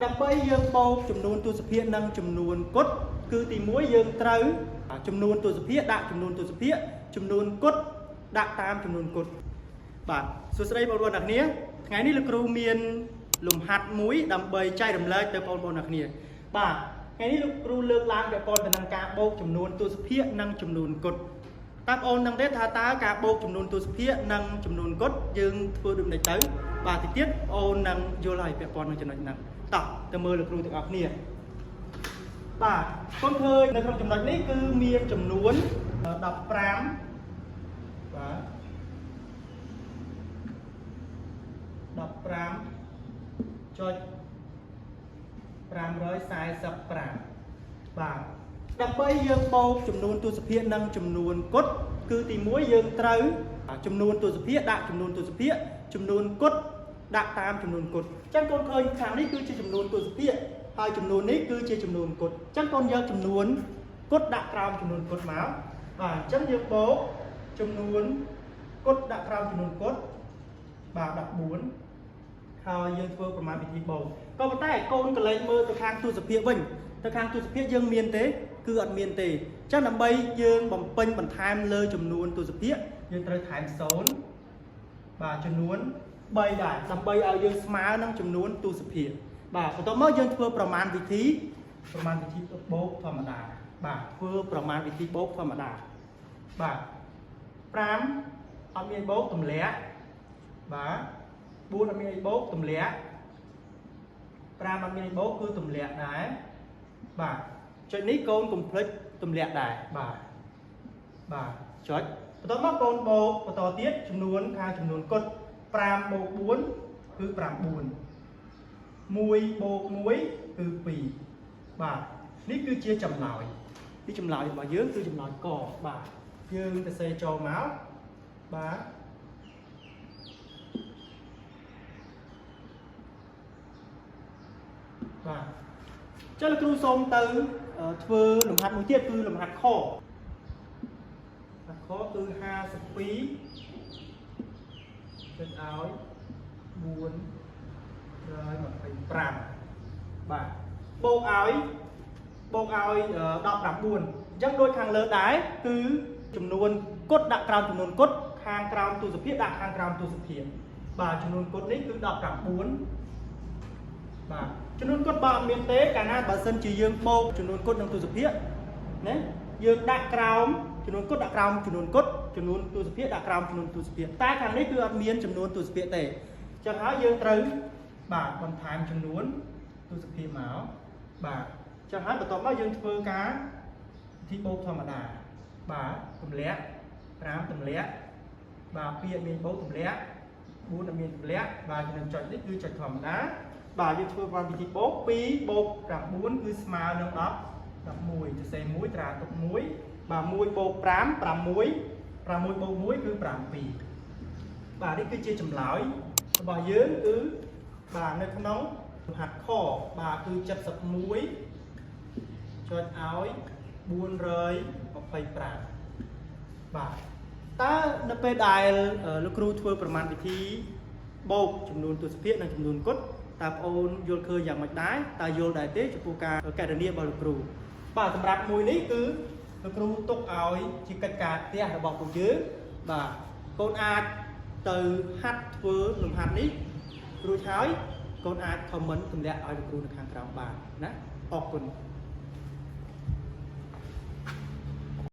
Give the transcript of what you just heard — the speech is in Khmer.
ដើម្បីយើងបូកចំនួនទស្សភាគនិងចំនួនគត់គឺទី1យើងត្រូវចំនួនទស្សភាគដាក់ចំនួនទស្សភាគចំនួនគត់ដាក់តាមចំនួនគត់បាទសួស្តីបងប្អូនអ្នកគ្នាថ្ងៃនេះលោកគ្រូមានលំហាត់មួយដើម្បីចែករំលែកទៅបងប្អូនអ្នកគ្នាបាទថ្ងៃនេះលោកគ្រូលើកឡើងពាក់ព័ន្ធទៅនឹងការបូកចំនួនទស្សភាគនិងចំនួនគត់តើបងប្អូននឹងទេថាតើការបូកចំនួនទស្សភាគនិងចំនួនគត់យើងធ្វើដូចនេះទៅបាទទីទៀតបងប្អូននឹងយល់ហើយពាក់ព័ន្ធនឹងចំណុចហ្នឹងតោះទៅមើលលោកគ្រូទាំងអស់គ្នាបាទខ្ញុំឃើញនៅក្នុងចំណុចនេះគឺមានចំនួន15បាទ15.545បាទដើម្បីយើងបូកចំនួនទស្សភាគនិងចំនួនគត់គឺទី1យើងត្រូវចំនួនទស្សភាគដាក់ចំនួនទស្សភាគចំនួនគត់ដាក់តាមចំនួនគត់អញ្ចឹងកូនឃើញខាងនេះគឺជាចំនួនទស្សភាគហើយចំនួននេះគឺជាចំនួនគត់អញ្ចឹងកូនយកចំនួនគត់ដាក់ក្រោមចំនួនគត់មកបាទអញ្ចឹងយើងបូកចំនួនគត់ដាក់ក្រោមចំនួនគត់បាទ14ហើយយើងធ្វើប្រមាណវិធីបូកក៏ប៉ុន្តែកូនកលែងមើលទៅខាងទស្សភាគវិញទៅខាងទស្សភាគយើងមានទេគឺអត់មានទេអញ្ចឹងដើម្បីយើងបំពេញបន្ថែមលើចំនួនទស្សភាគយើងត្រូវថែម0បាទចំនួន3ដែរដើម្បីឲ្យយើងស្មើនឹងចំនួនទស្សភាគបាទបន្ទាប់មកយើងធ្វើប្រមាណវិធីបូកធម្មតាបាទធ្វើប្រមាណវិធីបូកធម្មតាបាទ5អត់មានបូកទម្លាក់បាទ4អត់មានអីបូកទម្លាក់5អត់មានអីបូកគឺទម្លាក់ដែរបាទចុចនេះកូនកុំភ្លេចទម្លាក់ដែរបាទចុចបន្ទាប់មកកូនបូកបន្តទៀតចំនួនខាងចំនួនគត់5បូក4គឺ9 1បូក1គឺ2បាទនេះគឺជាចម្លើយនេះចម្លើយរបស់យើងគឺចម្លើយកបាទយើងទៅសេចូលមកបាទបាទចុះលោកគ្រូសូមទៅធ្វើលំហាត់មួយទៀតគឺលំហាត់ខគឺ52ចុចឲ្យ425បាទបូកឲ្យ19អញ្ចឹងដូចខាងលើដែរគឺចំនួនគត់ដាក់ក្រោមចំនួនគត់ខាងក្រោមទស្សភាគដាក់ខាងក្រោមទស្សភាគបាទចំនួនគត់នេះគឺ19បាទចំនួនគត់បើអត់មានទេកាលណាបើសិនជាយើងបូកចំនួនគត់និងទស្សភាគណាយើងដាក់ក្រោមចំនួនគត់ដាក់ក្រោមចំនួនគត់ចំនួនទស្សភាគដាក់ក្រោមចំនួនទស្សភាគតែខាងនេះគឺអត់មានចំនួនទស្សភាគទេអញ្ចឹងហើយយើងត្រូវបាទបន្ថែមចំនួនទស្សភាគមកបាទអញ្ចឹងហើយបន្ទាប់មកយើងធ្វើការវិធីបូកធម្មតាបាទទម្លាក់5ទម្លាក់បាទ2អត់មានបូកទម្លាក់4អត់មានទម្លាក់បាទចំណុចចុចនេះគឺចុចធម្មតាបាទយើងធ្វើតាមវិធីបូក2បូក9គឺស្មើនឹង10 11សរសេរ1ត្រាទុក1បាទ1បូក5 6 6បូក1គឺ7បាទនេះគឺជាចម្លើយរបស់យើងគឺបាទនៅក្នុងលំហាត់ខបាទគឺ71ចុចឲ្យ425បាទតើនៅពេលដែលលោកគ្រូធ្វើប្រមាណវិធីបូកចំនួនទស្សភាគនិងចំនួនគត់តើបងអូនយល់ឃើញយ៉ាងម៉េចដែរតើយល់ដែរទេចំពោះការកណនារបស់លោកគ្រូបាទសម្រាប់មួយនេះគឺលោកគ្រូទុកឲ្យជាកិច្ចការផ្ទះរបស់ពួកយើងបាទកូនអាចទៅហាត់ធ្វើលំហាត់នេះរួចហើយកូនអាច comment ទម្លាក់ឲ្យលោកគ្រូនៅខាងក្រោមបានណាអរគុណ